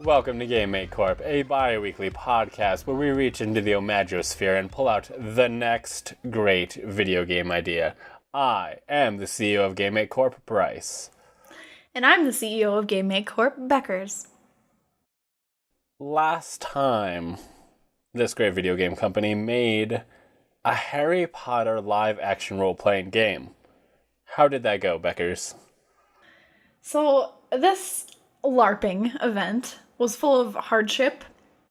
Welcome to Game Make Corp, a bi-weekly podcast where we reach into the Omagosphere and pull out the next great video game idea. I am the CEO of Game Make Corp, Bryce. And I'm the CEO of Game Make Corp, Beckers. Last time, this great video game company made a Harry Potter live-action role-playing game. How did that go, Beckers? So, this LARPing event was full of hardship,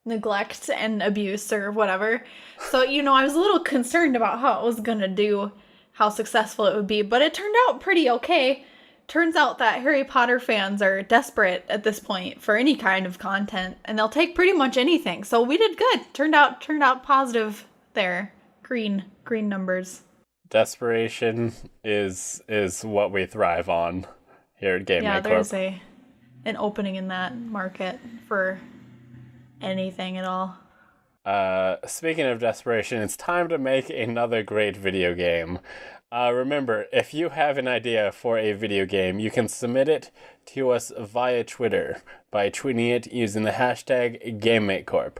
neglect, and abuse, or whatever. So, I was a little concerned about how it was going to do, how successful it would be, but it turned out pretty okay. Turns out that Harry Potter fans are desperate at this point for any kind of content, and they'll take pretty much anything. So we did good. Turned out positive there. Green numbers. Desperation is what we thrive on here at Game Make Corp. Yeah, there's an opening in that market for anything at all. Speaking of desperation, it's time to make another great video game. Remember, if you have an idea for a video game, you can submit it to us via Twitter by tweeting it using the hashtag GameMakeCorp.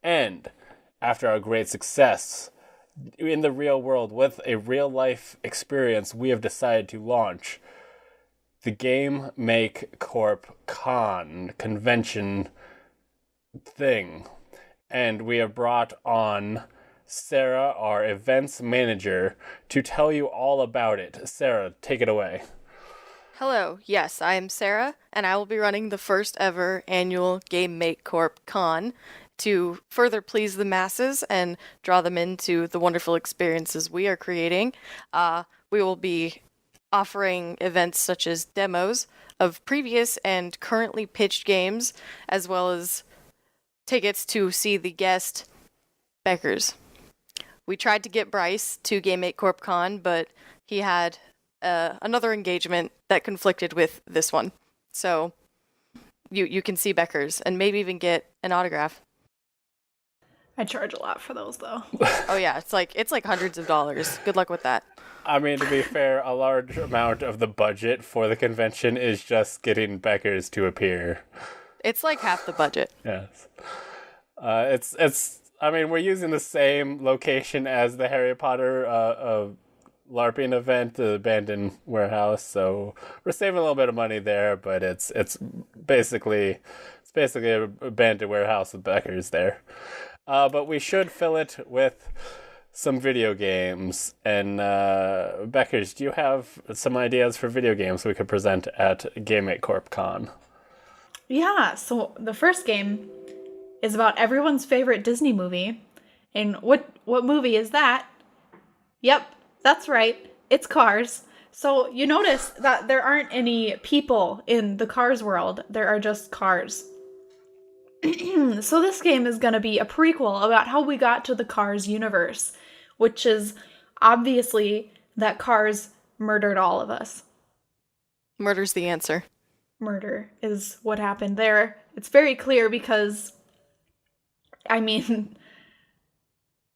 And after our great success in the real world with a real-life experience, we have decided to launch the Game Make Corp Con convention thing. And we have brought on Sarah, our events manager, to tell you all about it. Sarah, take it away. Hello, yes, I am Sarah, and I will be running the first ever annual Game Make Corp Con to further please the masses and draw them into the wonderful experiences we are creating. We will be offering events such as demos of previous and currently pitched games, as well as tickets to see the guest Beckers. We tried to get Bryce to Game Make Corp Con, but he had another engagement that conflicted with this one. So you can see Beckers and maybe even get an autograph. I charge a lot for those, though. Oh yeah, it's like hundreds of dollars. Good luck with that. I mean, to be fair, a large amount of the budget for the convention is just getting Beckers to appear. It's like half the budget. Yes. I mean, we're using the same location as the Harry Potter LARPing event, the abandoned warehouse, so we're saving a little bit of money there, but it's basically an abandoned warehouse with Beckers there. But we should fill it with some video games. And Beckers, do you have some ideas for video games we could present at Game Make Corp Con? Yeah, so the first game is about everyone's favorite Disney movie. And what movie is that? Yep, that's right. It's Cars. So you notice that there aren't any people in the Cars world. There are just cars. So this game is going to be a prequel about how we got to the Cars universe, which is obviously that Cars murdered all of us. Murder's the answer. Murder is what happened there. It's very clear because, I mean,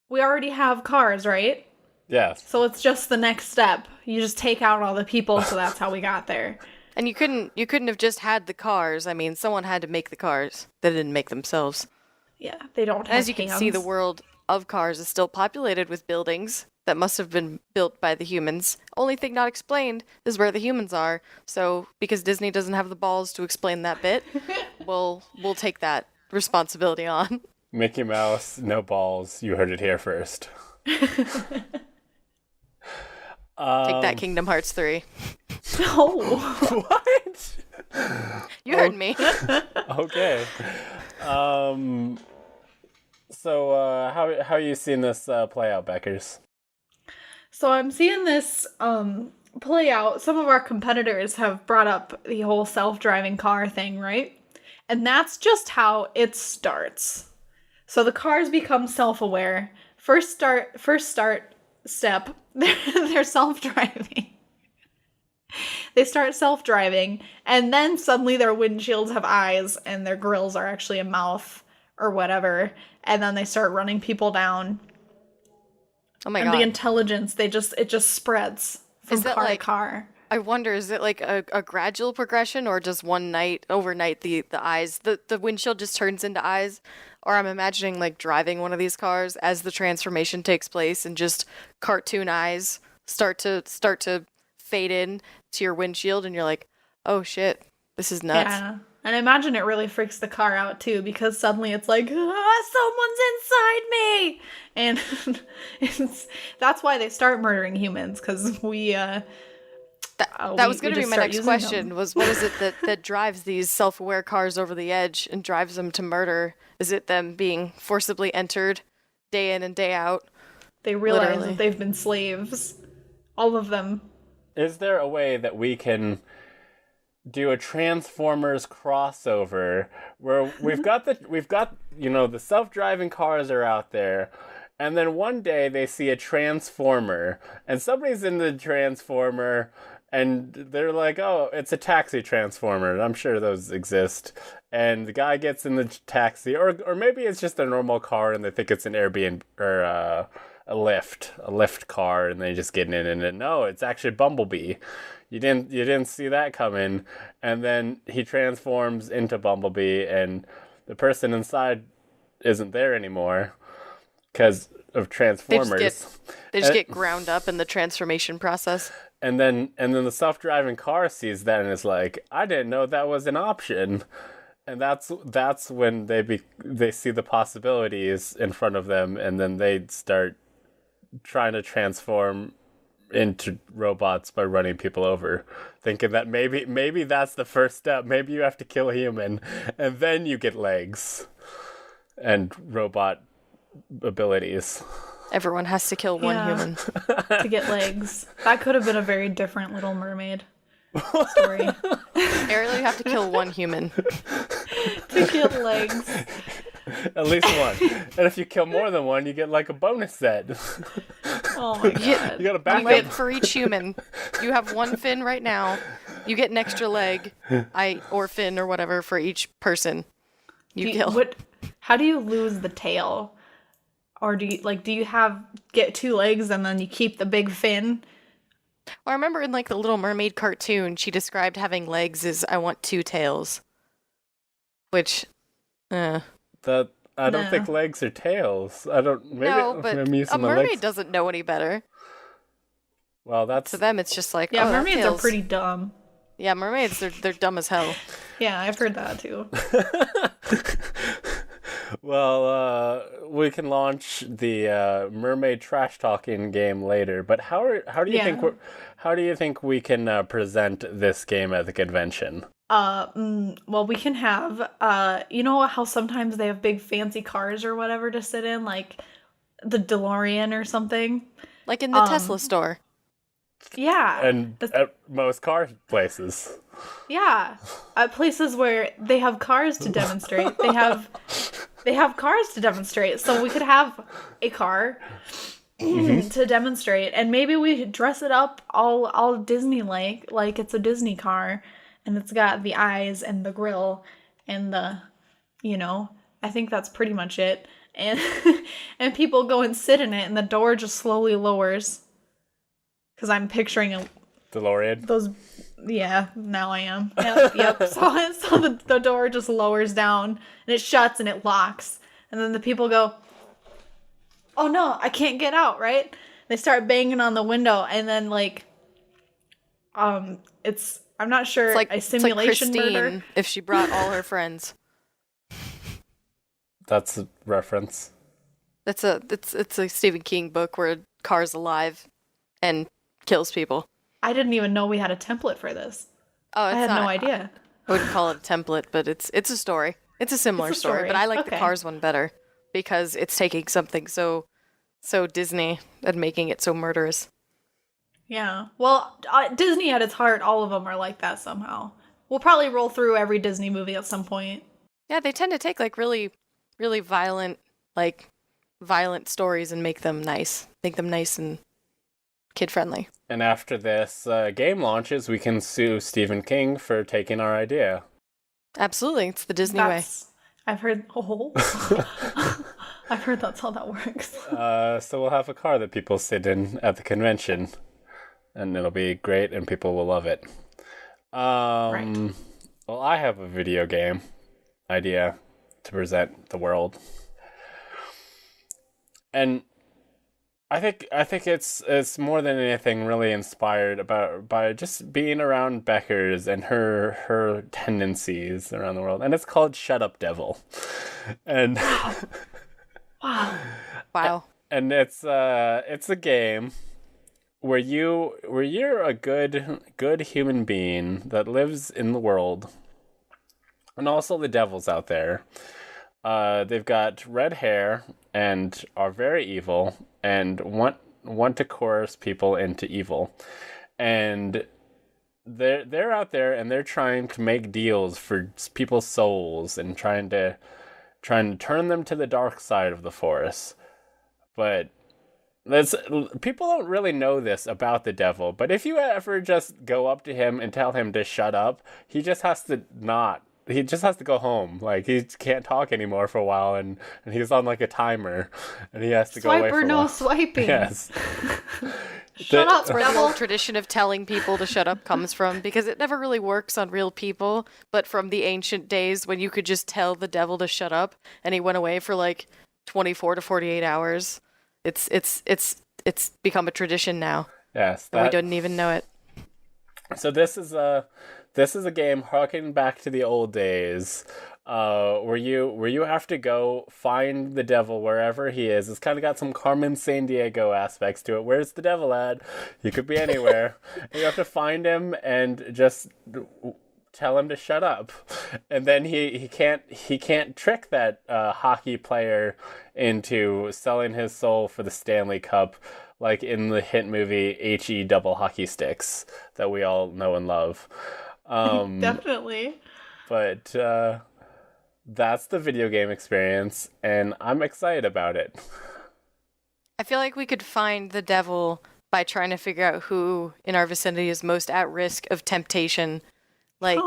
we already have cars, right? Yes. So it's just the next step. You just take out all the people, so that's how we got there. And you couldn't have just had the cars. I mean, someone had to make the cars. They didn't make themselves. Yeah, they don't have As you can see, the world of Cars is still populated with buildings that must have been built by the humans. Only thing not explained is where the humans are. So, because Disney doesn't have the balls to explain that bit, we'll take that responsibility on. Mickey Mouse, no balls. You heard it here first. Take that, Kingdom Hearts 3. No. What? You heard me. Okay. So, how are you seeing this play out, Beckers? So I'm seeing this play out. Some of our competitors have brought up the whole self-driving car thing, right? And that's just how it starts. So the cars become self-aware. First start step, they're self-driving. They start self-driving, and then suddenly their windshields have eyes, and their grills are actually a mouth, or whatever, and then they start running people down. Oh my God. God. The intelligence, it just spreads from car to car. I wonder, is it like a gradual progression, or just one night, overnight, the eyes, the windshield just turns into eyes? Or I'm imagining like driving one of these cars as the transformation takes place and just cartoon eyes start to fade in to your windshield, and you're like, oh shit, this is nuts. Yeah. And I imagine it really freaks the car out too, because suddenly it's like, someone's inside me! And that's why they start murdering humans, because we that was going to be my next question, was what is it that drives these self-aware cars over the edge and drives them to murder? Is it them being forcibly entered day in and day out? They realize that they've been slaves. All of them. Is there a way that we can do a Transformers crossover where we've got the self-driving cars are out there, and then one day they see a Transformer and somebody's in the Transformer and they're like, oh, it's a taxi Transformer. I'm sure those exist. And the guy gets in the taxi, or maybe it's just a normal car and they think it's an Airbnb or a Lyft car, and they just get in it. And no, it's actually Bumblebee. You didn't see that coming. And then he transforms into Bumblebee, and the person inside isn't there anymore because of Transformers. They just get ground up in the transformation process. And then the self-driving car sees that and is like, I didn't know that was an option. And that's when they see the possibilities in front of them, and then they start trying to transform into robots by running people over, thinking that maybe that's the first step. Maybe you have to kill a human, and then you get legs and robot abilities. Everyone has to kill one human to get legs. That could have been a very different Little Mermaid story. Ariel, you have to kill one human to get legs. At least one. And if you kill more than one, you get like a bonus set. Oh my god. You got a backup. For each human. You have one fin right now. You get an extra leg, or fin or whatever for each person you kill. How do you lose the tail? Or do you get 2 legs and then you keep the big fin? Well, I remember in like the Little Mermaid cartoon, she described having legs as I want 2 tails. Which, I don't think legs are tails. I don't. Maybe no, but a mermaid doesn't know any better. Well, that's to them. It's just like mermaids are pretty dumb. Yeah, mermaids they're dumb as hell. Yeah, I've heard that too. Well, we can launch the mermaid trash talking game later. But how do you think we can present this game at the convention? Well, we can have, you know how sometimes they have big fancy cars or whatever to sit in, like the DeLorean or something? Like in the Tesla store. Yeah. And at most car places. Yeah. At places where they have cars to demonstrate. They have cars to demonstrate. So we could have a car to demonstrate, and maybe we dress it up all Disney-like it's a Disney car. And it's got the eyes and the grill and the, I think that's pretty much it. And and people go and sit in it, and the door just slowly lowers. Because I'm picturing DeLorean. Yeah, now I am. Yep. So the door just lowers down, and it shuts and it locks. And then the people go, oh no, I can't get out, right? They start banging on the window, and then I'm not sure. It's like a simulation it's like Christine, murder. If she brought all her friends. That's a reference. It's a Stephen King book where a car's alive and kills people. I didn't even know we had a template for this. Oh, I had no idea. I wouldn't call it a template, but it's a story. It's a similar story, but I like the Cars one better because it's taking something so Disney and making it so murderous. Yeah. Well, Disney at its heart, all of them are like that somehow. We'll probably roll through every Disney movie at some point. Yeah, they tend to take like really, really violent stories and make them nice. Make them nice and kid-friendly. And after this game launches, we can sue Stephen King for taking our idea. Absolutely. It's the Disney way. I've heard... Oh. I've heard that's how that works. So we'll have a car that people sit in at the convention. and it'll be great, and people will love it. Right. Well, I have a video game idea to present the world, and I think it's more than anything really inspired by just being around Beckers and her tendencies around the world, and it's called Shut Up Devil, and Wow. and it's a game where you're a good human being that lives in the world, and also the devil's out there. They've got red hair and are very evil and want to coerce people into evil, and they're out there and they're trying to make deals for people's souls and trying to turn them to the dark side of the force. But people don't really know this about the devil, but if you ever just go up to him and tell him to shut up, he just has to not. He just has to go home. Like, he can't talk anymore for a while, and he's on like a timer, and he has to go away for a while. Swipe or no swiping. Yes. Shut up, Where the devil. old tradition of telling people to shut up comes from, because it never really works on real people, but from the ancient days when you could just tell the devil to shut up, and he went away for like 24 to 48 hours. It's become a tradition now. Yes. And we didn't even know it. So this is a game harkening back to the old days, where you have to go find the devil wherever he is. It's kind of got some Carmen Sandiego aspects to it. Where's the devil at? He could be anywhere. And you have to find him and just tell him to shut up, and then he can't trick that hockey player into selling his soul for the Stanley Cup, like in the hit movie HE Double Hockey Sticks that we all know and love. Definitely. But that's the video game experience, and I'm excited about it. I feel like we could find the devil by trying to figure out who in our vicinity is most at risk of temptation. Like,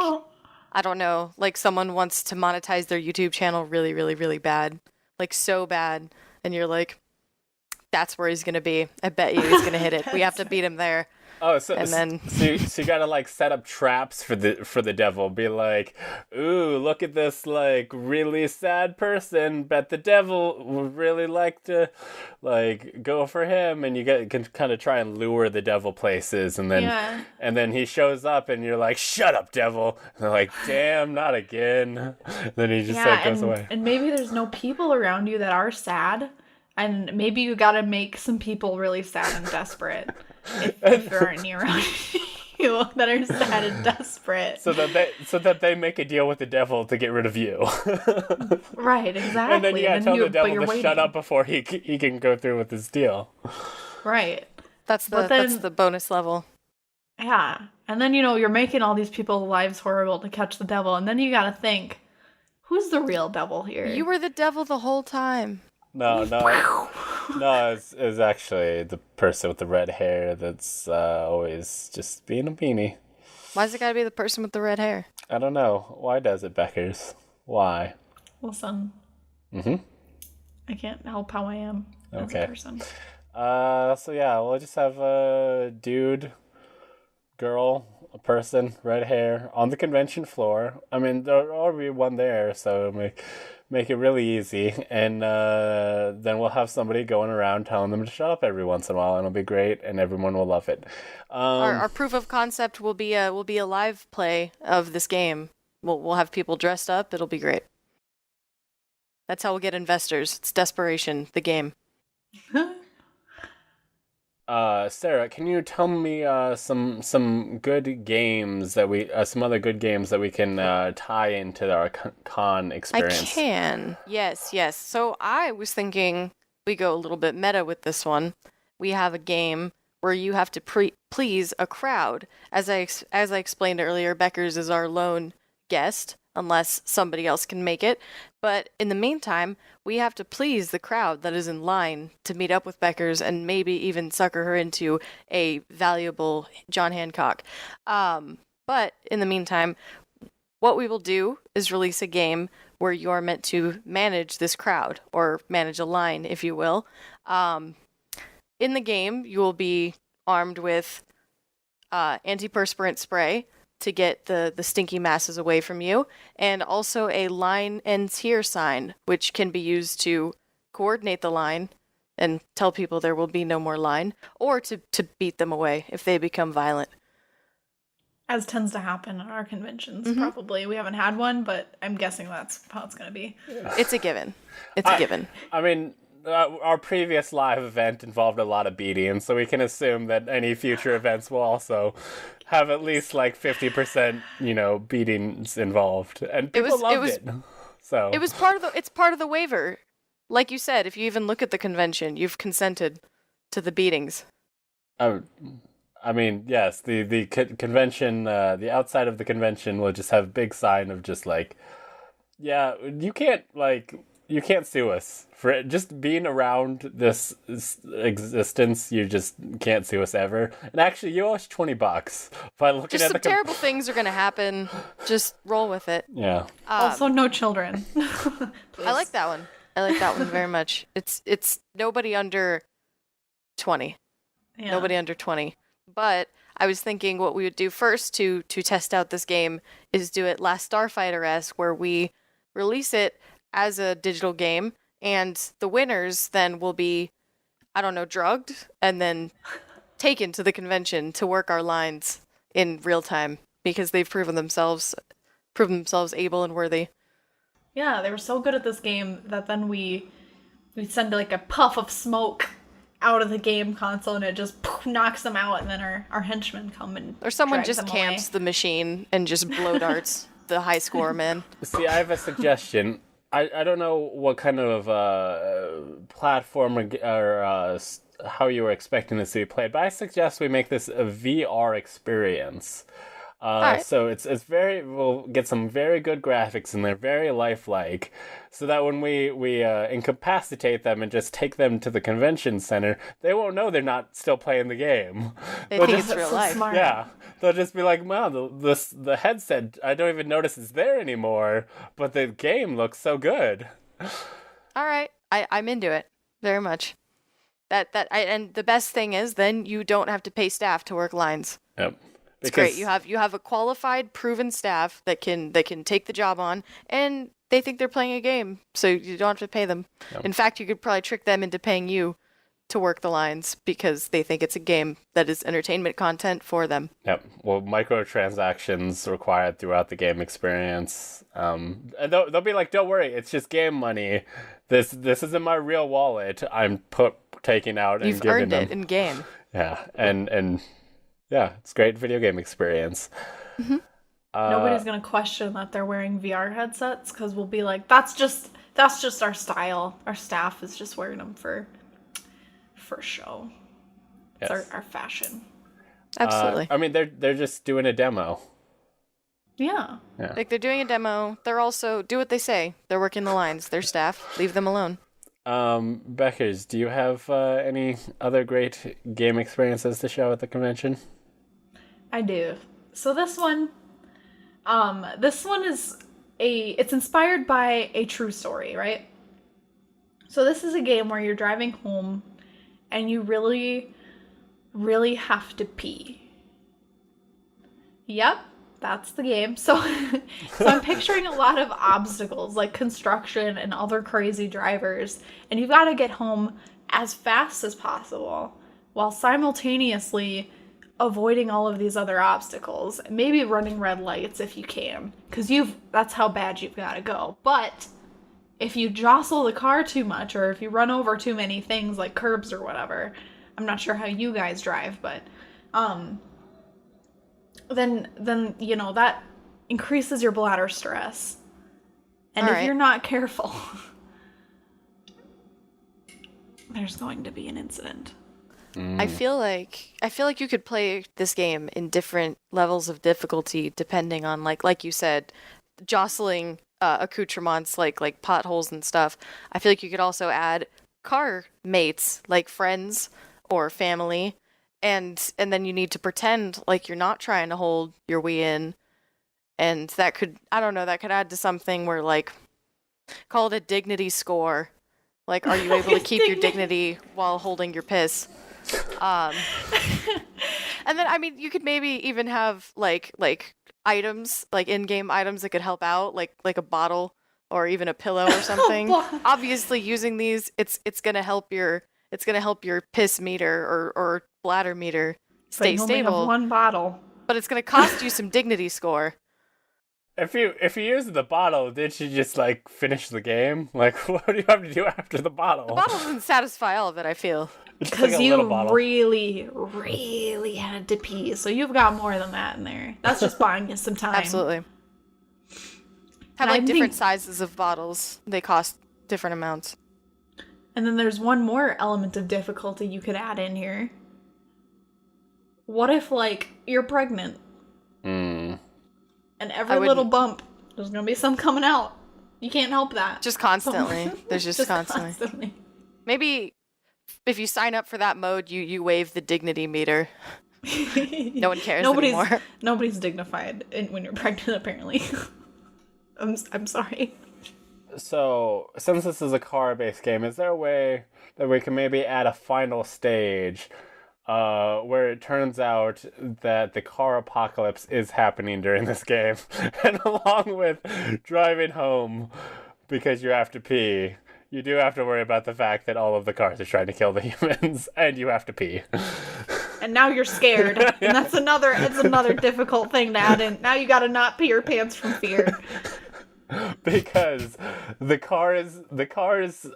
I don't know, like someone wants to monetize their YouTube channel really, really, really bad. Like, so bad. And you're like, that's where he's going to be. I bet you he's going to hit it. We have to beat him there. Oh, so you gotta like set up traps for the devil. Be like, ooh, look at this like really sad person. Bet the devil would really like to like go for him, and you can kind of try and lure the devil places, and then he shows up, and you're like, shut up, devil. And they're like, damn, not again. Then he just goes away. And maybe there's no people around you that are sad, and maybe you gotta make some people really sad and desperate. If there aren't any around you that are sad and desperate, so that they make a deal with the devil to get rid of you. Right, exactly. And then you gotta tell the devil to shut up before he can go through with his deal. Right. That's the bonus level. Yeah, and then you're making all these people's lives horrible to catch the devil, and then you gotta think, who's the real devil here? You were the devil the whole time. No, it's actually the person with the red hair that's always just being a beanie. Why's it gotta be the person with the red hair? I don't know. Why does it, Beckers? Why? Listen. I can't help how I am as a person. So yeah, we'll just have a dude, girl, a person, red hair, on the convention floor. I mean, there'll already be one there, so make it really easy, and then we'll have somebody going around telling them to shut up every once in a while, and it'll be great, and everyone will love it. Our proof of concept will be a live play of this game. We'll have people dressed up. It'll be great. That's how we'll get investors. It's desperation, the game. Sarah, can you tell me some good games that some other good games that we can tie into our con experience? I can. Yes. So I was thinking we go a little bit meta with this one. We have a game where you have to please a crowd. As I explained earlier, Beckers is our lone guest, unless somebody else can make it. But in the meantime, we have to please the crowd that is in line to meet up with Beckers and maybe even sucker her into a valuable John Hancock. But in the meantime, what we will do is release a game where you are meant to manage this crowd, or manage a line, if you will. In the game, you will be armed with antiperspirant spray to get the stinky masses away from you, and also a line ends here sign, which can be used to coordinate the line and tell people there will be no more line, or to beat them away if they become violent. As tends to happen at our conventions, probably. We haven't had one, but I'm guessing that's how it's going to be. It's a given. It's a given. I mean, our previous live event involved a lot of beating, so we can assume that any future events will also have at least like 50%, beatings involved, and people loved it. So it's part of the waiver. Like you said, if you even look at the convention, you've consented to the beatings. I mean, yes, the convention, the outside of the convention will just have a big sign of just like, yeah, you can't sue us for just being around this existence. You just can't sue us ever. And actually, you owe us $20 by looking just at some terrible things are gonna happen. Just roll with it. Yeah. Also, no children. I like that one. I like that one very much. It's nobody under 20. Yeah. Nobody under 20. But I was thinking what we would do first to test out this game is do it Last Starfighter-esque, where we release it as a digital game, and the winners then will be, I don't know, drugged and then taken to the convention to work our lines in real time because they've proven themselves able and worthy. Yeah, they were so good at this game that then we send like a puff of smoke out of the game console and it just knocks them out, and then our henchmen come and or someone drag just them camps away. the machine and just blow darts the high score man. See, I have a suggestion. I don't know what kind of platform or how you were expecting this to be played, but I suggest we make this a VR experience. Right. So we'll get some very good graphics in there, very lifelike, so that when we incapacitate them and just take them to the convention center, they won't know they're not still playing the game. They They'll think just, it's real so life. smart. yeah, they'll just be like, wow, the headset, I don't even notice it's there anymore, but the game looks so good. All right, I'm into it very much. And the best thing is then you don't have to pay staff to work lines. Yep. It's great. You have a qualified, proven staff that can take the job on, and they think they're playing a game, so you don't have to pay them. Yep. In fact, you could probably trick them into paying you to work the lines because they think it's a game that is entertainment content for them. Yep. Well, microtransactions required throughout the game experience. And they'll be like, "Don't worry, it's just game money. This isn't my real wallet. I'm taking out and You've giving earned them." it in game. Yeah, and yeah, it's a great video game experience. Mm-hmm. Nobody's gonna question that they're wearing VR headsets because we'll be like, that's just our style. Our staff is just wearing them for show. It's Yes. our fashion. Absolutely. I mean, they're just doing a demo. Yeah. Like they're doing a demo. They're also do what they say. They're working the lines. They're staff. Leave them alone. Beckers, do you have any other great game experiences to show at the convention? I do. So this one is it's inspired by a true story, right? So this is a game where you're driving home and you really, really have to pee. Yep, that's the game. So I'm picturing a lot of obstacles like construction and other crazy drivers, and you've got to get home as fast as possible while simultaneously avoiding all of these other obstacles, maybe running red lights if you can, because that's how bad you've got to go. But if you jostle the car too much, or if you run over too many things like curbs or whatever, I'm not sure how you guys drive, but then that increases your bladder stress. And if you're not careful, there's going to be an incident. I feel like you could play this game in different levels of difficulty depending on like you said, jostling accoutrements like potholes and stuff. I feel like you could also add car mates like friends or family, and then you need to pretend like you're not trying to hold your wee in, and that could add to something where like call it a dignity score. Like, are you able to keep your dignity while holding your piss? Um, and then, I mean, you could maybe even have like items, like in-game items that could help out, like a bottle or even a pillow or something. Obviously, using these, it's gonna help your piss meter or bladder meter stay But you only have stable. one bottle. But it's gonna cost you some dignity score. If you use the bottle, did you just like finish the game? Like, what do you have to do after the bottle? The bottle doesn't satisfy all of it, I feel. Because like a you little bottle. really, really had to pee, so you've got more than that in there. That's just buying you some time. Absolutely. Have like different sizes of bottles. They cost different amounts. And then there's one more element of difficulty you could add in here. What if, like, you're pregnant? And every little bump, there's gonna be some coming out. You can't help that. Just constantly. There's just constantly. Maybe if you sign up for that mode, you waive the dignity meter. No one cares anymore. Nobody's dignified when you're pregnant, apparently. I'm sorry. So, since this is a car-based game, is there a way that we can maybe add a final stage where it turns out that the car apocalypse is happening during this game, and along with driving home because you have to pee, you do have to worry about the fact that all of the cars are trying to kill the humans, and you have to pee. And now you're scared, and it's another difficult thing to add in. Now you gotta not pee your pants from fear. Because the cars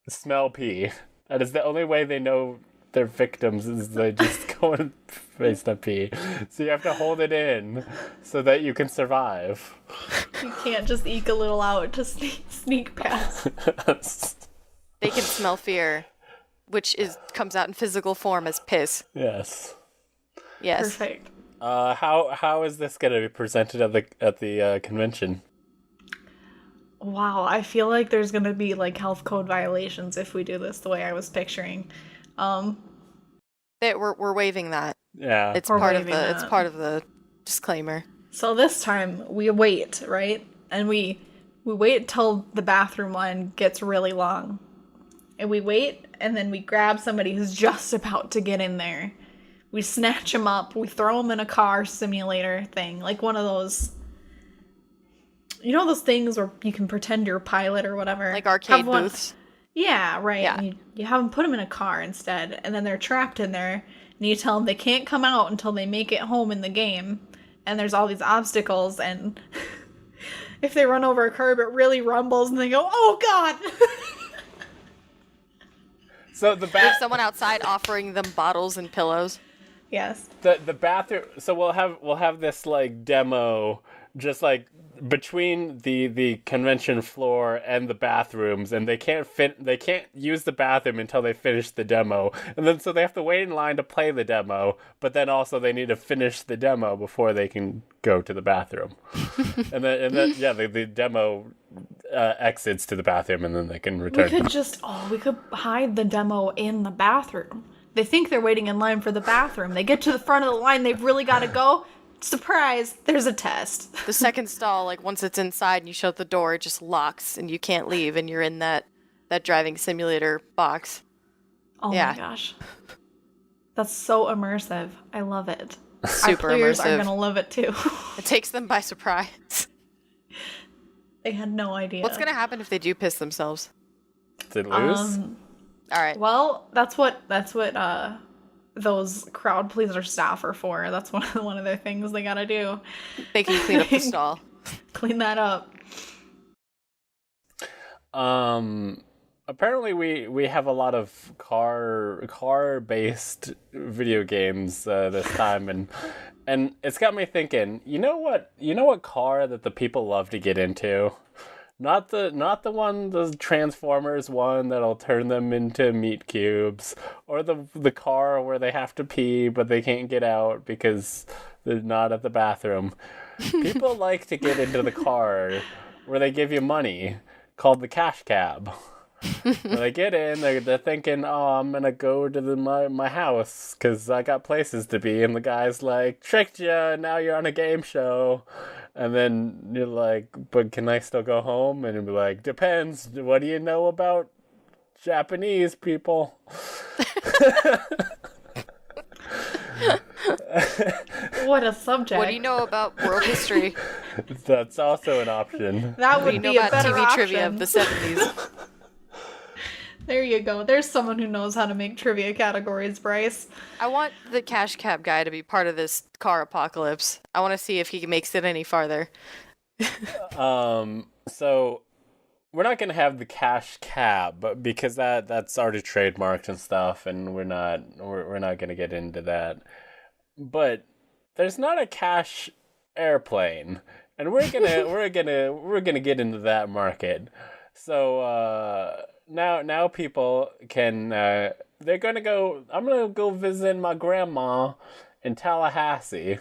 smell pee. That is the only way they know they're victims, is they just go and face the pee. So you have to hold it in so that you can survive. You can't just eke a little out to sneak past. They can smell fear, which comes out in physical form as piss. Yes. Yes. Perfect. How is this going to be presented at the convention? Wow, I feel like there's gonna be like health code violations if we do this the way I was picturing. We're waiving that. Yeah. It's part of the disclaimer. So this time we wait, right? And we wait till the bathroom line gets really long. And we wait, and then we grab somebody who's just about to get in there. We snatch them up, we throw them in a car simulator thing, like one of those, you know, those things where you can pretend you're a pilot or whatever. Like arcade booths. Yeah, right. Yeah. And you have them put them in a car instead, and then they're trapped in there, and you tell them they can't come out until they make it home in the game. And there's all these obstacles, and if they run over a curb, it really rumbles, and they go, "Oh God!" So There's someone outside offering them bottles and pillows. Yes. The bathroom. So we'll have this like demo, just like between the convention floor and the bathrooms, and they can't use the bathroom until they finish the demo, and then so they have to wait in line to play the demo, but then also they need to finish the demo before they can go to the bathroom. and then the demo exits to the bathroom, and then they can return. We could hide the demo in the bathroom. They think they're waiting in line for the bathroom. They get to the front of the line, they've really got to go. Surprise, there's a test. The second stall, like once it's inside and you shut the door, it just locks and you can't leave, and you're in that driving simulator box. Oh yeah. My gosh. That's so immersive. I love it. Super Our players immersive. are going to love it too. It takes them by surprise. They had no idea. What's going to happen if they do piss themselves? Did they lose? All right. Well, that's what those crowd pleaser staff are for. That's one of their things they gotta do. They can clean up the stall. Clean that up. Apparently we have a lot of car based video games this time, and it's got me thinking. You know what car that the people love to get into? Not the Transformers one that'll turn them into meat cubes, or the car where they have to pee but they can't get out because they're not at the bathroom. People like to get into the car where they give you money, called the cash cab. When they get in, they're thinking, "Oh, I'm gonna go to my house because I got places to be," and the guy's like, "Tricked you! Now you're on a game show." And then you're like, "But can I still go home?" And it'd be like, "Depends. What do you know about Japanese people?" What a subject. What do you know about world history? That's also an option. That What would do you know be a about better TV option. trivia of the 70s? There you go. There's someone who knows how to make trivia categories, Bryce. I want the cash cab guy to be part of this car apocalypse. I want to see if he makes it any farther. So we're not gonna have the cash cab because that's already trademarked and stuff, and we're not gonna get into that. But there's not a cash airplane, and we're gonna get into that market. So now people can they're gonna go. I'm gonna go visit my grandma in Tallahassee,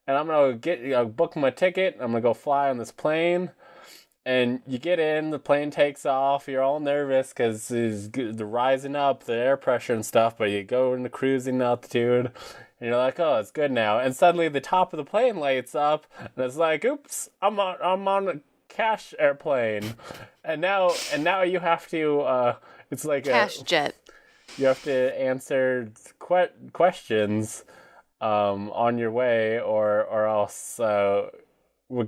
and I'm gonna book my ticket. I'm gonna go fly on this plane. And you get in, the plane takes off, you're all nervous because the rising up, the air pressure and stuff, but you go into cruising altitude, and you're like, oh, it's good now. And suddenly the top of the plane lights up, and it's like, oops, I'm on a cash airplane. And now you have to, it's like Cash jet. You have to answer questions on your way, or else we're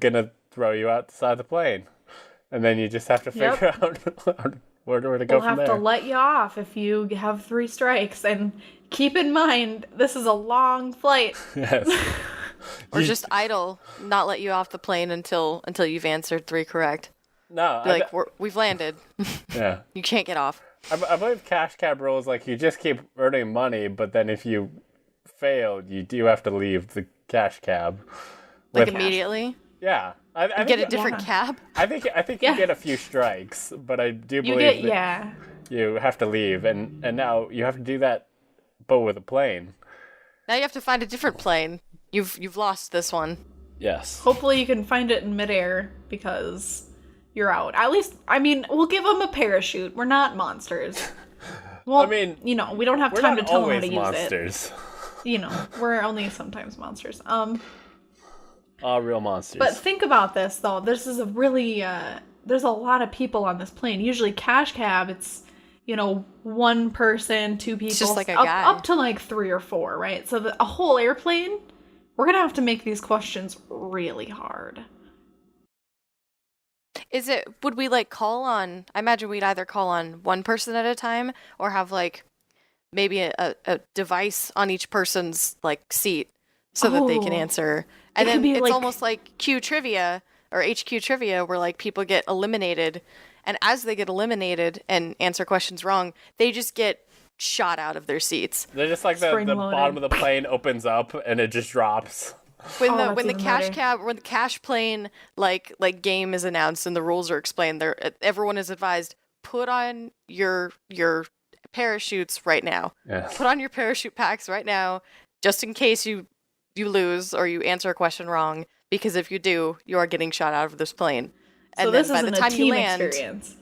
going to throw you out the side of the plane. And then you just have to figure out where to go from there. We'll have to let you off if you have 3 strikes. And keep in mind, this is a long flight. Yes. Or just idle, not let you off the plane until you've answered 3 correct. No. Be like, we've landed. Yeah. You can't get off. I believe cash cab rules, like, you just keep earning money, but then if you fail, you do have to leave the cash cab. Like immediately? Yeah. I get a different cab? I think you get a few strikes, but I do believe you have to leave, and now you have to do that, but with a plane. Now you have to find a different plane. You've lost this one. Yes. Hopefully you can find it in midair because you're out. At least, I mean, we'll give them a parachute. We're not monsters. Well, I mean, we don't have time to tell them how to use monsters. it. We're only sometimes monsters. Real monsters. But think about this, though. This is a really, there's a lot of people on this plane. Usually cash cab, it's, 1 person, 2 people. It's just like a up, guy. Up to like 3 or 4, right? So a whole airplane, we're going to have to make these questions really hard. Would we call on, I imagine we'd either call on 1 person at a time or have maybe a device on each person's seat so that they can answer. And then it's almost like Q Trivia or HQ Trivia where people get eliminated, and as they get eliminated and answer questions wrong, they just get shot out of their seats. They're just like the bottom of the plane opens up and it just drops. When the cash plane game is announced and the rules are explained, everyone is advised, put on your parachutes right now. Yes. Put on your parachute packs right now, just in case you lose or you answer a question wrong, because if you do, you are getting shot out of this plane. And so then this by isn't the time a team you land, experience.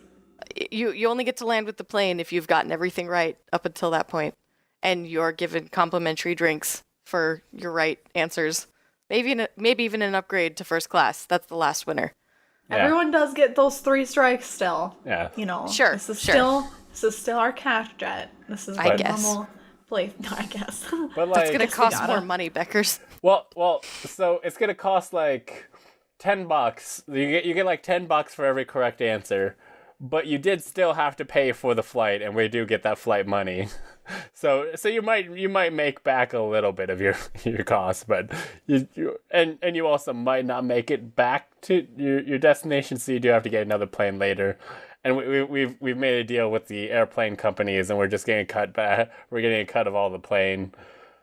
You only get to land with the plane if you've gotten everything right up until that point, and you're given complimentary drinks for your right answers. Maybe even an upgrade to first class. That's the last winner. Yeah. Everyone does get those 3 strikes still. Yeah. Sure. This is still our cash jet. This is I our guess. normal place. I guess. But That's gonna cost more money, Beckers. Well, so it's gonna cost $10. You get $10 for every correct answer, but you did still have to pay for the flight, and we do get that flight money. So you might make back a little bit of your costs, but you also might not make it back to your destination, so you do have to get another plane later. And we've made a deal with the airplane companies, and we're just getting a cut back. We're getting a cut of all the plane.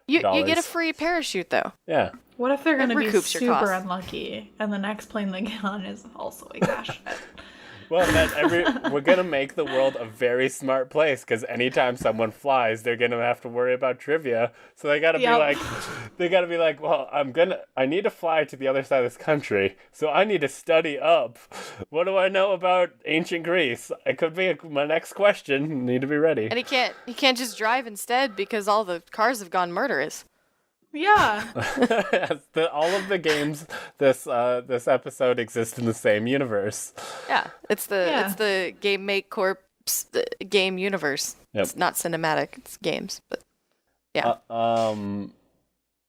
You get a free parachute though. Yeah. What if they're going to be recoups your costs. super unlucky, and the next plane they get on is also a cash jet? Well, we're gonna make the world a very smart place, because anytime someone flies, they're gonna have to worry about trivia. So they gotta be like, well, I need to fly to the other side of this country, so I need to study up. What do I know about ancient Greece? It could be my next question. Need to be ready. And he can't just drive instead because all the cars have gone murderous. Yeah. All of the games this episode exist in the same universe. Yeah, it's the Game Make Corp game universe. Yep. It's not cinematic; it's games. But yeah.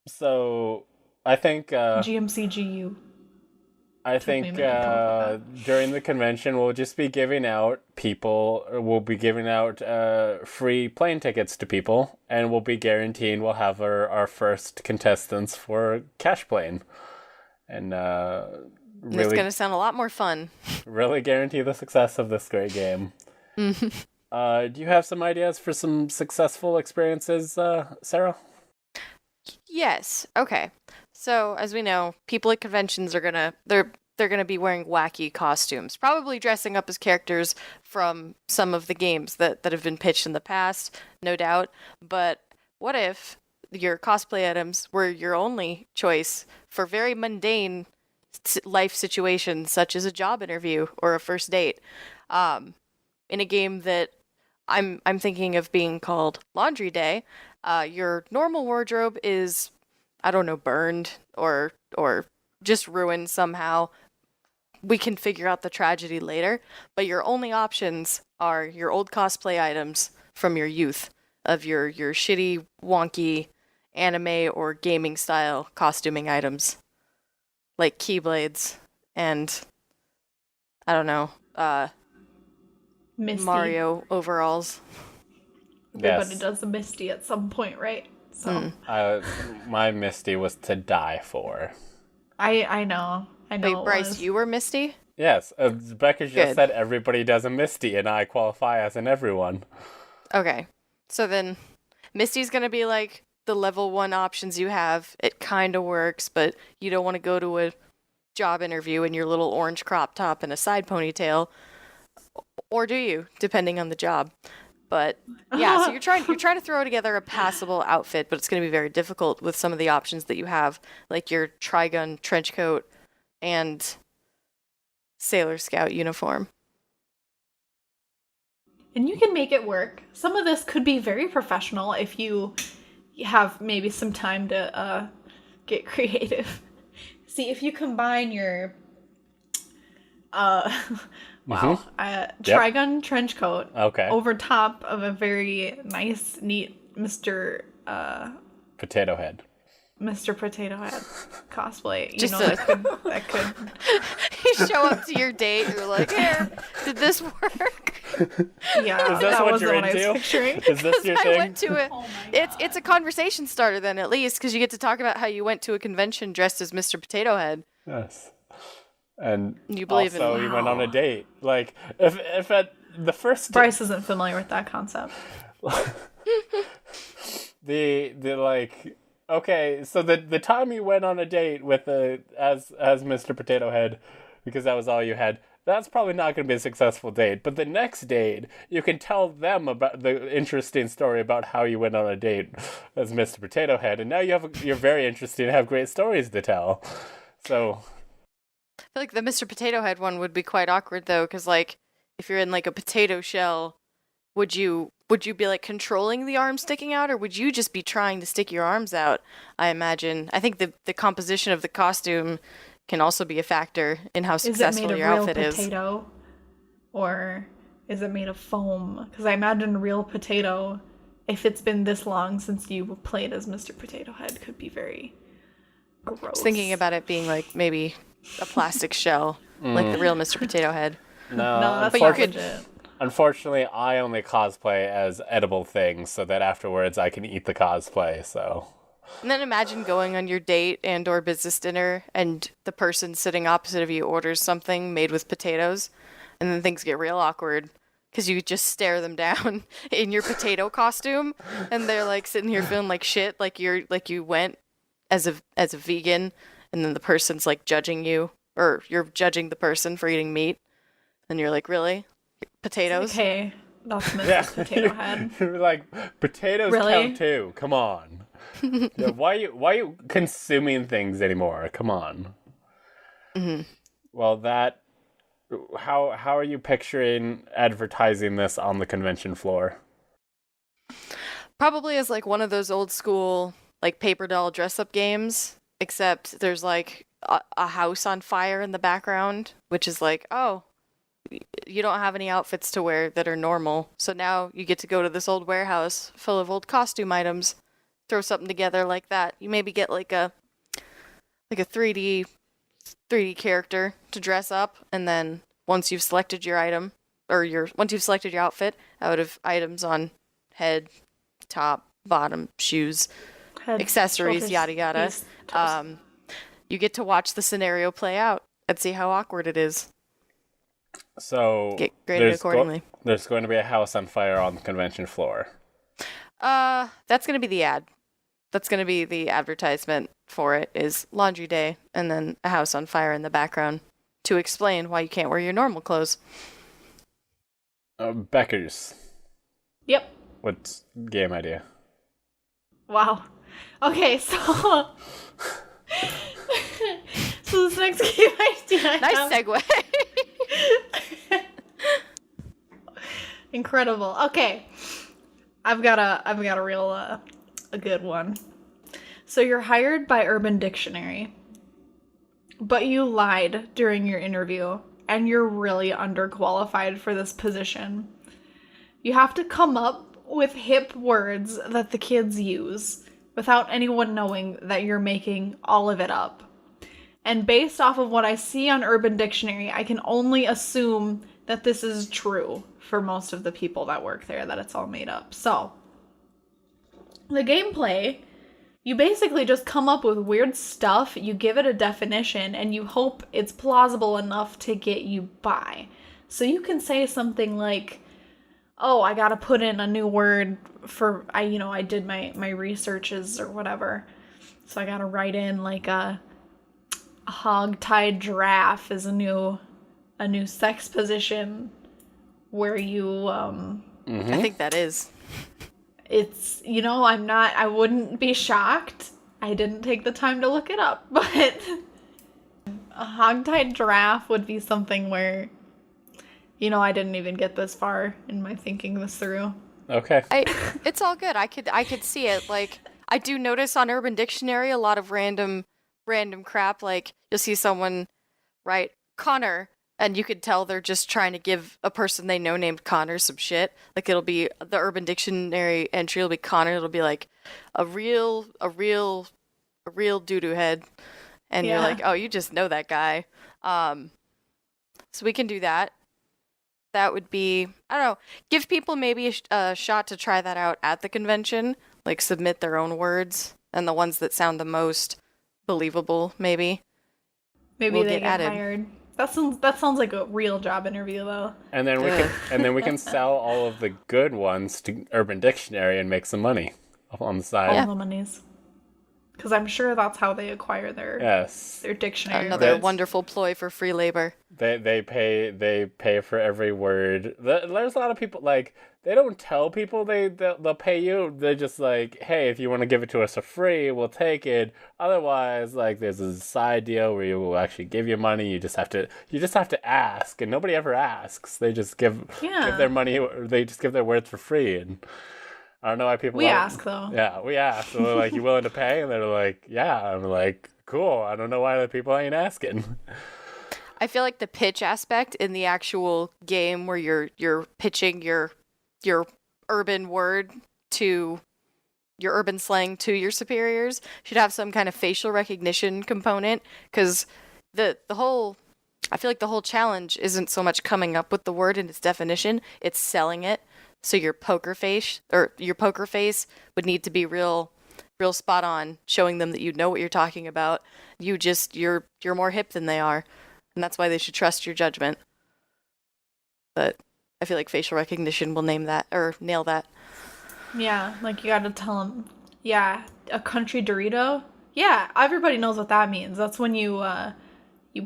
So I think GMCGU. I Took me a think minute to come up with during the convention we'll just be giving out free plane tickets to people, and we'll be guaranteeing we'll have our first contestants for Cash Plane, and And it's really going to sound a lot more fun. really guarantee the success of this great game. Do you have some ideas for some successful experiences, Sarah? Yes. Okay. So, as we know, people at conventions are they're gonna be wearing wacky costumes, probably dressing up as characters from some of the games that have been pitched in the past, no doubt. But what if your cosplay items were your only choice for very mundane life situations, such as a job interview or a first date, in a game that I'm thinking of being called Laundry Day? Your normal wardrobe is, I don't know, burned or just ruined somehow. We can figure out the tragedy later, but your only options are your old cosplay items from your youth, of your shitty, wonky anime or gaming style costuming items, like keyblades and I don't know, Misty. Mario overalls. Everybody Yes. does a Misty at some point, right? So My Misty was to die for. I know. Wait, it Bryce, was. you were Misty? Yes, Becca just Good. said everybody does a Misty, and I qualify as an everyone. Okay. So then Misty's gonna be like the level 1 options you have. It kind of works, but you don't want to go to a job interview in your little orange crop top and a side ponytail. Or do you, depending on the job. But yeah, so you're trying to throw together a passable outfit, but it's going to be very difficult with some of the options that you have, like your Trigun trench coat and Sailor Scout uniform. And you can make it work. Some of this could be very professional if you have maybe some time to get creative. See, if you combine your Trigun trench coat Okay. over top of a very nice, neat Potato Head. Mr. Potato Head cosplay. You Just know, a- that could You show up to your date, you're like, here, did this work? yeah, Is this that what was you're the one I into? was picturing. Is this your I thing? went to it's a conversation starter then, at least, because you get to talk about how you went to a convention dressed as Mr. Potato Head. Yes. And You believe in- also you went on a Wow. date. Like if at the first Bryce isn't familiar with that concept. the like okay, so the time you went on a date with as Mr. Potato Head, because that was all you had, that's probably not going to be a successful date. But the next date, you can tell them about the interesting story about how you went on a date as Mr. Potato Head, and now you're very interesting and have great stories to tell. So I feel like the Mr. Potato Head one would be quite awkward though, because like if you're in like a potato shell, would you be like controlling the arm sticking out, or would you just be trying to stick your arms out? I imagine. I think the composition of the costume can also be a factor in how Is it made successful of your real outfit is. potato, or is it made of foam? Because I imagine real potato, if it's been this long since you played as Mr. Potato Head, could be very gross. I was thinking about it being like maybe a plastic shell, like the real Mr. Potato Head. no, No, that's But you not could- legit. unfortunately, I only cosplay as edible things, so that afterwards I can eat the cosplay. So And then imagine going on your date and or business dinner and the person sitting opposite of you orders something made with potatoes, and then things get real awkward because you just stare them down in your potato costume, and they're like sitting here feeling like shit, like you went as a vegan, and then the person's like judging you, or you're judging the person for eating meat, and you're like, really? Potatoes? Okay, that's Mr. yeah, Potato Head. you're like potatoes Really? count too. Come on. Yeah, why are you consuming things anymore? Come on. Mm-hmm. Well, how are you picturing advertising this on the convention floor? Probably as like one of those old school like paper doll dress up games, except there's like a house on fire in the background, which is like, oh, you don't have any outfits to wear that are normal. So now you get to go to this old warehouse full of old costume items throw something together like that. You maybe get like a 3D character to dress up, and then once you've selected your item once you've selected your outfit out of items on head, top, bottom, shoes, Head, accessories, shoulders, yada yada, knees, toes. you get to watch the scenario play out and see how awkward it is. So Get graded accordingly. There's going to be a house on fire on the convention floor. That's gonna be the ad. That's gonna be the advertisement for it, is laundry day and then a house on fire in the background to explain why you can't wear your normal clothes. Beckers, Yep. what's game idea? Wow. Okay, so so this next game idea. Nice segue. Incredible. Okay. I've got a real a good one. So you're hired by Urban Dictionary, but you lied during your interview and you're really underqualified for this position. You have to come up with hip words that the kids use without anyone knowing that you're making all of it up. And based off of what I see on Urban Dictionary, I can only assume that this is true for most of the people that work there, that it's all made up. So, the gameplay, you basically just come up with weird stuff, you give it a definition, and you hope it's plausible enough to get you by. So you can say something like, oh, I gotta put in a new word for, I did my researches or whatever. So I gotta write in like a hog-tied giraffe is a new sex position where you, I think that is. It's, I wouldn't be shocked. I didn't take the time to look it up, but a hog-tied giraffe would be something where, I didn't even get this far in my thinking this through. Okay. It's all good. I could see it. Like, I do notice on Urban Dictionary a lot of random crap. Like, you'll see someone write Connor, and you could tell they're just trying to give a person they know named Connor some shit. Like, it'll be the Urban Dictionary entry will be Connor. It'll be like a real doo-doo head, and you're like, oh, you just know that guy. So we can do that. That would be, I don't know, give people maybe a shot to try that out at the convention. Like, submit their own words and the ones that sound the most believable, maybe. Maybe will they get added. hired. That sounds like a real job interview, though. And then we can sell all of the good ones to Urban Dictionary and make some money on the side. All the monies. Because I'm sure that's how they acquire their dictionary. Another wonderful ploy for free labor. They pay for every word. There's a lot of people, like, they don't tell people they'll pay you. They're just like, hey, if you want to give it to us for free, we'll take it. Otherwise, like, there's a side deal where you will actually give you money. You just have to ask, and nobody ever asks. They just give their money. They just give their words for free. And I don't know why people. We ask though. Yeah, we ask. So they're like, "You willing to pay?" And they're like, "Yeah." I'm like, "Cool." I don't know why the people ain't asking. I feel like the pitch aspect in the actual game where you're pitching your urban word to your urban slang to your superiors should have some kind of facial recognition component, because I feel like the whole challenge isn't so much coming up with the word and its definition, it's selling it. So your poker face would need to be real spot on, showing them that you know what you're talking about. You're more hip than they are, and that's why they should trust your judgment. But I feel like facial recognition will nail that. Yeah, like you gotta tell them, a country Dorito? Yeah, everybody knows what that means. That's when you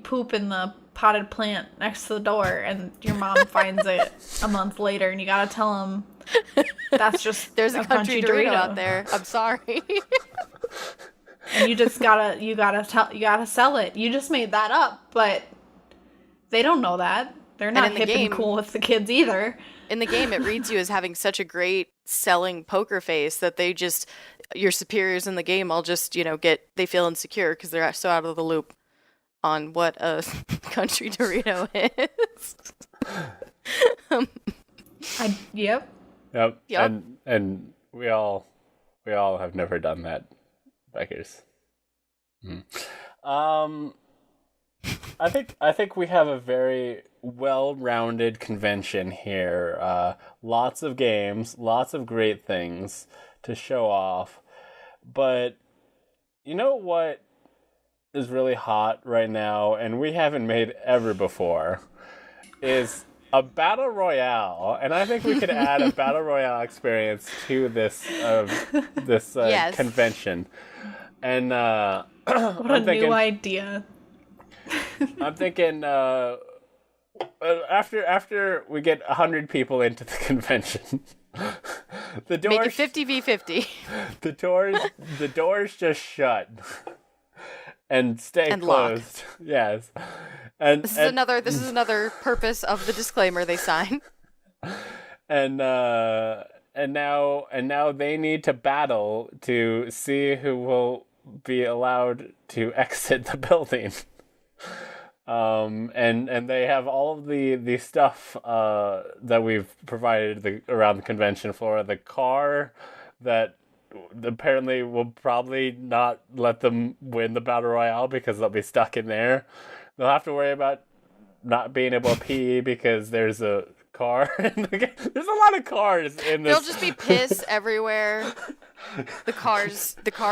poop in the potted plant next to the door and your mom finds it a month later, and you gotta tell them that's just there's a country Dorito out there. I'm sorry. And you gotta sell it. You just made that up, but they don't know that. They're not hip and cool with the kids either. In the game, it reads you as having such a great selling poker face that your superiors in the game all just, they feel insecure because they're so out of the loop on what a country Dorito is. Yep. And we all We all have never done that, Beckers. I think we have a very well-rounded convention here. Lots of games, lots of great things to show off. But you know what is really hot right now, and we haven't made ever before, is a battle royale. And I think we could add a battle royale experience to this Yes. convention. And What a new idea. I'm thinking after we get 100 people into the convention, the doors Make it 50v50. the doors just shut and stay And lock. closed. Yes. And This is another purpose of the disclaimer they sign. and now they need to battle to see who will be allowed to exit the building. And they have all of the stuff that we've provided around the convention floor. The car that apparently will probably not let them win the battle royale because they'll be stuck in there. They'll have to worry about not being able to pee because there's a car in the game. There's a lot of cars in this. There'll just be piss everywhere. The car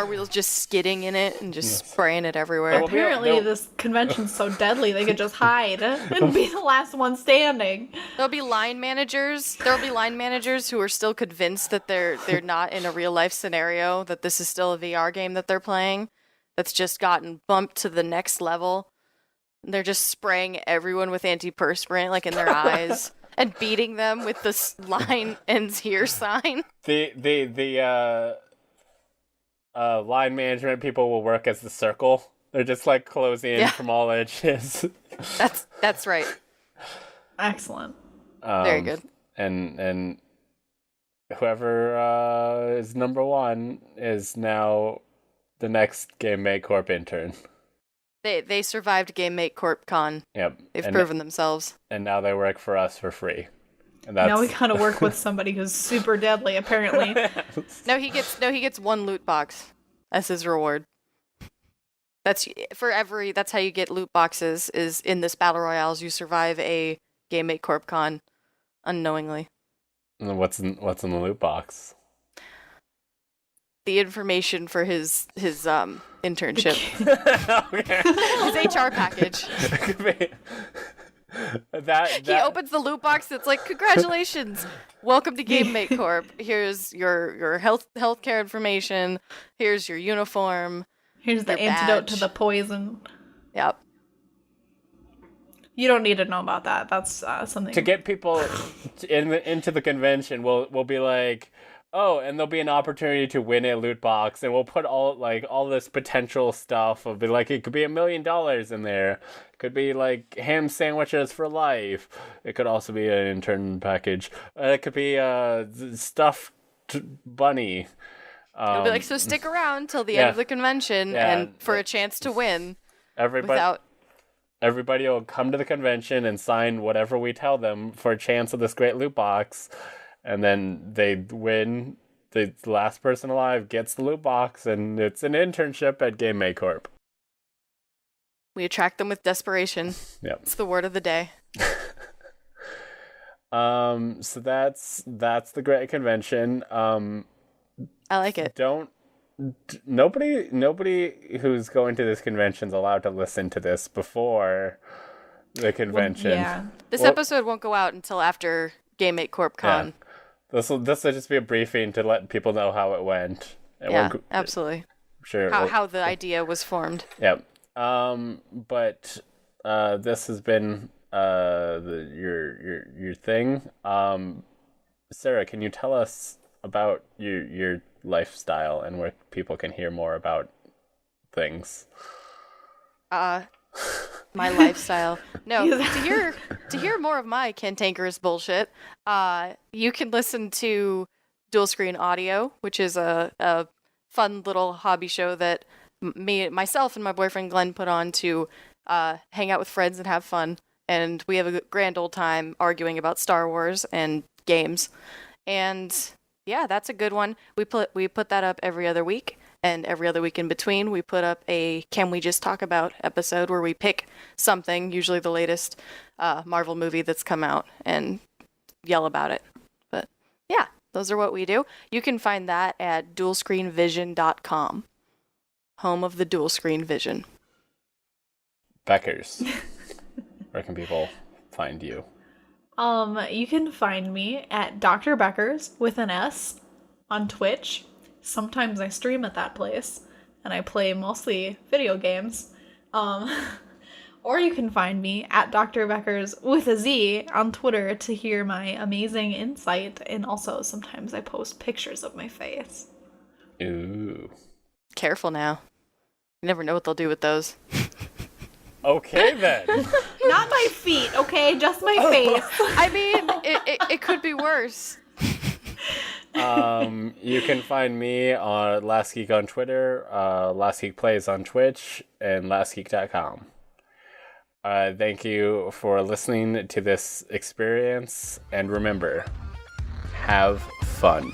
wheels just skidding in it and just spraying it everywhere. Apparently, this convention's so deadly they could just hide and be the last one standing. There'll be line managers. There'll be line managers who are still convinced that they're not in a real life scenario, that this is still a VR game that they're playing, that's just gotten bumped to the next level. They're just spraying everyone with antiperspirant, like in their eyes, and beating them with this line ends here sign. The line management people will work as the circle. They're just like closing in from all edges. That's right. Excellent. Very good. And whoever is number one is now the next Game Make Corp intern. They survived Game Make Corp Con. Yep. They've proven themselves. And now they work for us for free. And Now we gotta work with somebody who's super deadly, apparently. No, he gets one loot box as his reward. That's how you get loot boxes, is in this battle royales. You survive a Game Make Corp Con unknowingly. And what's in the loot box? The information for his internship. His HR package. He opens the loot box. It's like, congratulations, welcome to Game Make Corp. Here's your healthcare information. Here's your uniform. Here's the antidote to the poison. Yep. You don't need to know about that. That's something to get people into the convention. We'll be like, oh, and there'll be an opportunity to win a loot box, and we'll put all this potential stuff. It'll be like, it could be $1 million in there. It could be like ham sandwiches for life. It could also be an intern package. It could be stuffed bunny. It'll be like, so stick around till the end of the convention and for a chance to win. Everybody will come to the convention and sign whatever we tell them for a chance of this great loot box. And then they win. The last person alive gets the loot box, and it's an internship at Game Make Corp. We attract them with desperation. Yep. It's the word of the day. So that's the great convention. I like it. Nobody who's going to this convention is allowed to listen to this before the convention. This episode won't go out until after Game Make Corp Con. Yeah. This will just be a briefing to let people know how it went. Absolutely. Sure. How the idea was formed. Yep. But this has been your thing. Sarah, can you tell us about your lifestyle and where people can hear more about things? My lifestyle. No, to hear more of my cantankerous bullshit, you can listen to Dual Screen Audio, which is a fun little hobby show that myself and my boyfriend Glenn put on to hang out with friends and have fun. And we have a grand old time arguing about Star Wars and games. And yeah, that's a good one. We put that up every other week, and every other week in between, we put up a Can We Just Talk About episode where we pick something, usually the latest Marvel movie that's come out, and yell about it. But yeah, those are what we do. You can find that at dualscreenvision.com, home of the dual screen vision. Beckers, where can people find you? You can find me at Dr. Beckers with an S on Twitch. Sometimes I stream at that place, and I play mostly video games. Or you can find me at Dr. Beckers with a Z on Twitter to hear my amazing insight, and also sometimes I post pictures of my face. Ooh. Careful now. You never know what they'll do with those. Okay, then. Not my feet, okay? Just my face. I mean, it could be worse. You can find me on Last Geek on Twitter, Last Geek Plays on Twitch, and lastgeek.com. Thank you for listening to this experience, and remember, have fun.